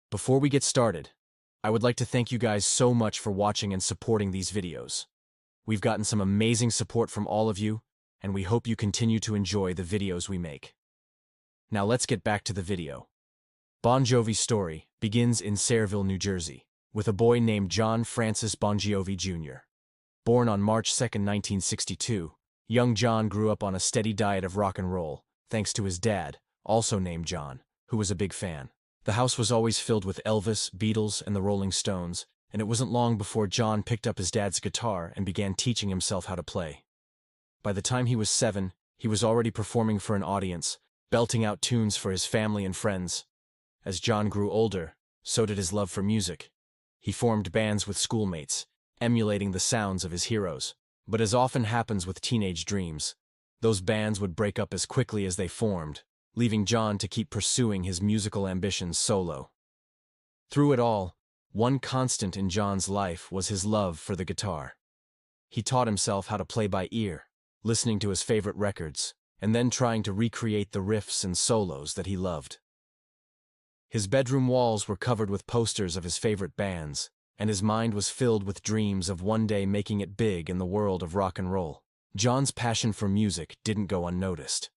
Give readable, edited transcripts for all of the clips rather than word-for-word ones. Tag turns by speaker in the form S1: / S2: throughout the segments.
S1: Before we get started, I would like to thank you guys so much for watching and supporting these videos. We've gotten some amazing support from all of you, and we hope you continue to enjoy the videos we make. Now let's get back to the video. Bon Jovi's story begins in Sayreville, New Jersey, with a boy named John Francis Bongiovi Jr. Born on March 2, 1962, young John grew up on a steady diet of rock and roll, thanks to his dad, also named John, who was a big fan. The house was always filled with Elvis, Beatles, and the Rolling Stones, and it wasn't long before John picked up his dad's guitar and began teaching himself how to play. By the time he was 7, he was already performing for an audience, belting out tunes for his family and friends. As John grew older, so did his love for music. He formed bands with schoolmates, emulating the sounds of his heroes. But as often happens with teenage dreams, those bands would break up as quickly as they formed, leaving John to keep pursuing his musical ambitions solo. Through it all, one constant in John's life was his love for the guitar. He taught himself how to play by ear, listening to his favorite records, and then trying to recreate the riffs and solos that he loved. His bedroom walls were covered with posters of his favorite bands, and his mind was filled with dreams of one day making it big in the world of rock and roll. John's passion for music didn't go unnoticed.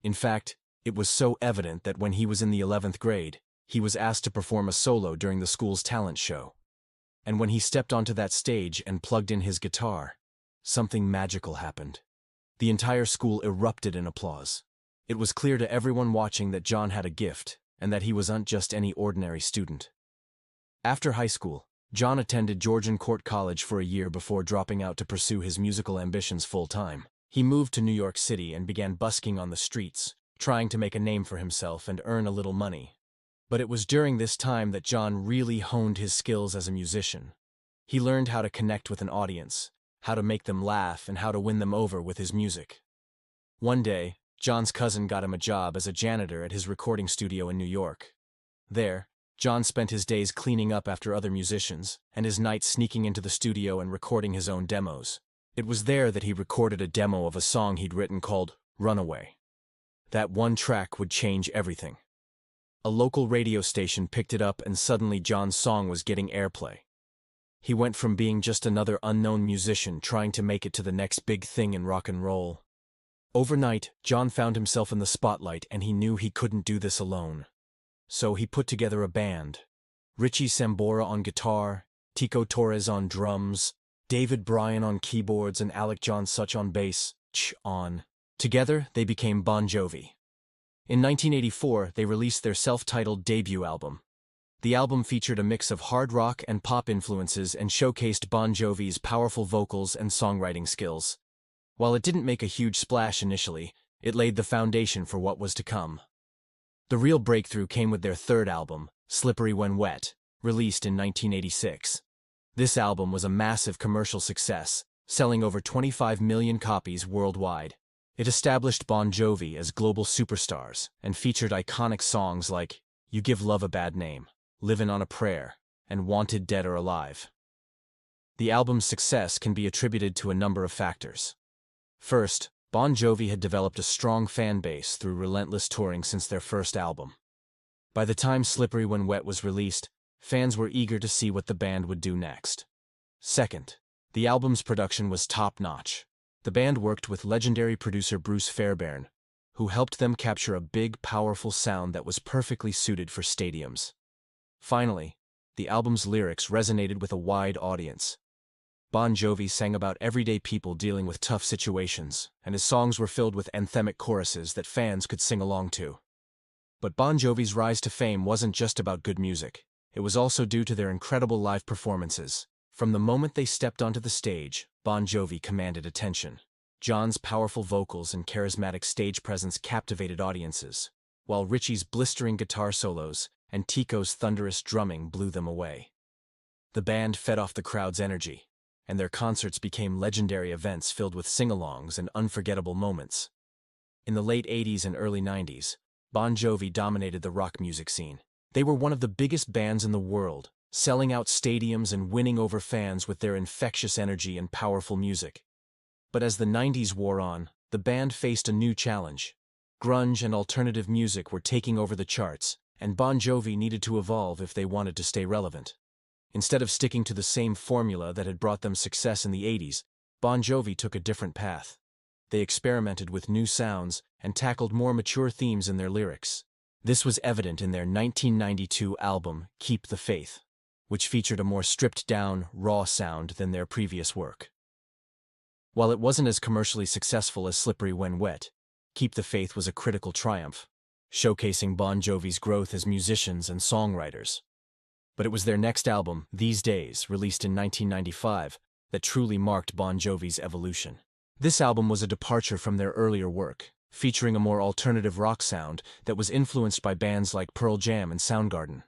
S1: In fact, it was so evident that when he was in the 11th grade, he was asked to perform a solo during the school's talent show. And when he stepped onto that stage and plugged in his guitar, something magical happened. The entire school erupted in applause. It was clear to everyone watching that John had a gift, and that he wasn't just any ordinary student. After high school, John attended Georgian Court College for a year before dropping out to pursue his musical ambitions full-time. He moved to New York City and began busking on the streets, trying to make a name for himself and earn a little money. But it was during this time that John really honed his skills as a musician. He learned how to connect with an audience, how to make them laugh, and how to win them over with his music. One day, John's cousin got him a job as a janitor at his recording studio in New York. There, John spent his days cleaning up after other musicians, and his nights sneaking into the studio and recording his own demos. It was there that he recorded a demo of a song he'd written called Runaway. That one track would change everything. A local radio station picked it up, and suddenly John's song was getting airplay. He went from being just another unknown musician trying to make it to the next big thing in rock and roll. Overnight, John found himself in the spotlight, and he knew he couldn't do this alone. So he put together a band. Richie Sambora on guitar, Tico Torres on drums, David Bryan on keyboards, and Alec John Such on bass. Together, they became Bon Jovi. In 1984, they released their self-titled debut album. The album featured a mix of hard rock and pop influences and showcased Bon Jovi's powerful vocals and songwriting skills. While it didn't make a huge splash initially, it laid the foundation for what was to come. The real breakthrough came with their third album, Slippery When Wet, released in 1986. This album was a massive commercial success, selling over 25 million copies worldwide. It established Bon Jovi as global superstars and featured iconic songs like You Give Love a Bad Name, Livin' on a Prayer, and Wanted Dead or Alive. The album's success can be attributed to a number of factors. First, Bon Jovi had developed a strong fan base through relentless touring since their first album. By the time Slippery When Wet was released, fans were eager to see what the band would do next. Second, the album's production was top-notch. The band worked with legendary producer Bruce Fairbairn, who helped them capture a big, powerful sound that was perfectly suited for stadiums. Finally, the album's lyrics resonated with a wide audience. Bon Jovi sang about everyday people dealing with tough situations, and his songs were filled with anthemic choruses that fans could sing along to. But Bon Jovi's rise to fame wasn't just about good music. It was also due to their incredible live performances. From the moment they stepped onto the stage, Bon Jovi commanded attention. John's powerful vocals and charismatic stage presence captivated audiences, while Richie's blistering guitar solos and Tico's thunderous drumming blew them away. The band fed off the crowd's energy, and their concerts became legendary events filled with sing-alongs and unforgettable moments. In the late 80s and early 90s, Bon Jovi dominated the rock music scene. They were one of the biggest bands in the world, selling out stadiums and winning over fans with their infectious energy and powerful music. But as the 90s wore on, the band faced a new challenge. Grunge and alternative music were taking over the charts, and Bon Jovi needed to evolve if they wanted to stay relevant. Instead of sticking to the same formula that had brought them success in the 80s, Bon Jovi took a different path. They experimented with new sounds and tackled more mature themes in their lyrics. This was evident in their 1992 album, Keep the Faith, which featured a more stripped-down, raw sound than their previous work. While it wasn't as commercially successful as Slippery When Wet, Keep the Faith was a critical triumph, showcasing Bon Jovi's growth as musicians and songwriters. But it was their next album, These Days, released in 1995, that truly marked Bon Jovi's evolution. This album was a departure from their earlier work, featuring a more alternative rock sound that was influenced by bands like Pearl Jam and Soundgarden.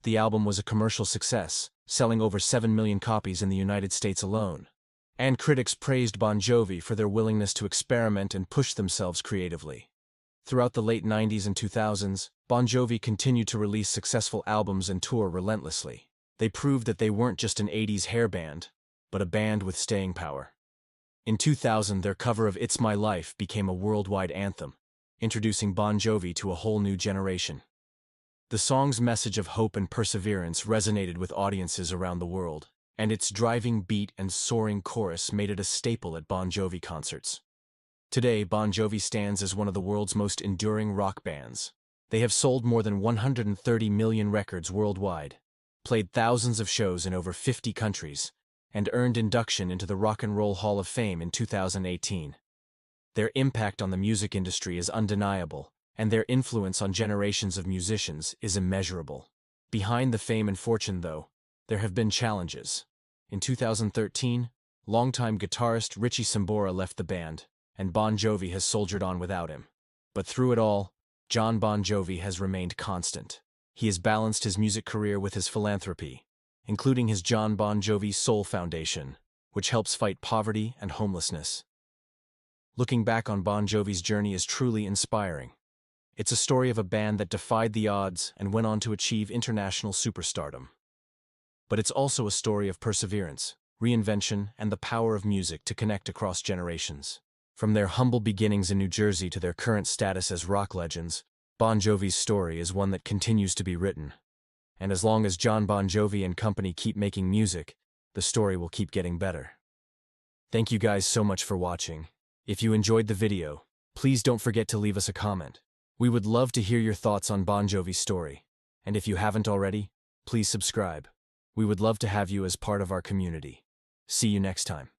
S1: The album was a commercial success, selling over 7 million copies in the United States alone. And critics praised Bon Jovi for their willingness to experiment and push themselves creatively. Throughout the late 90s and 2000s, Bon Jovi continued to release successful albums and tour relentlessly. They proved that they weren't just an 80s hair band, but a band with staying power. In 2000, their cover of It's My Life became a worldwide anthem, introducing Bon Jovi to a whole new generation. The song's message of hope and perseverance resonated with audiences around the world, and its driving beat and soaring chorus made it a staple at Bon Jovi concerts. Today, Bon Jovi stands as one of the world's most enduring rock bands. They have sold more than 130 million records worldwide, played thousands of shows in over 50 countries, and earned induction into the Rock and Roll Hall of Fame in 2018. Their impact on the music industry is undeniable, and their influence on generations of musicians is immeasurable. Behind the fame and fortune, though, there have been challenges. In 2013, longtime guitarist Richie Sambora left the band, and Bon Jovi has soldiered on without him. But through it all, John Bon Jovi has remained constant. He has balanced his music career with his philanthropy, including his John Bon Jovi Soul Foundation, which helps fight poverty and homelessness. Looking back on Bon Jovi's journey is truly inspiring. It's a story of a band that defied the odds and went on to achieve international superstardom. But it's also a story of perseverance, reinvention, and the power of music to connect across generations. From their humble beginnings in New Jersey to their current status as rock legends, Bon Jovi's story is one that continues to be written. And as long as John Bon Jovi and company keep making music, the story will keep getting better. Thank you guys so much for watching. If you enjoyed the video, please don't forget to leave us a comment. We would love to hear your thoughts on Bon Jovi's story. And if you haven't already, please subscribe. We would love to have you as part of our community. See you next time.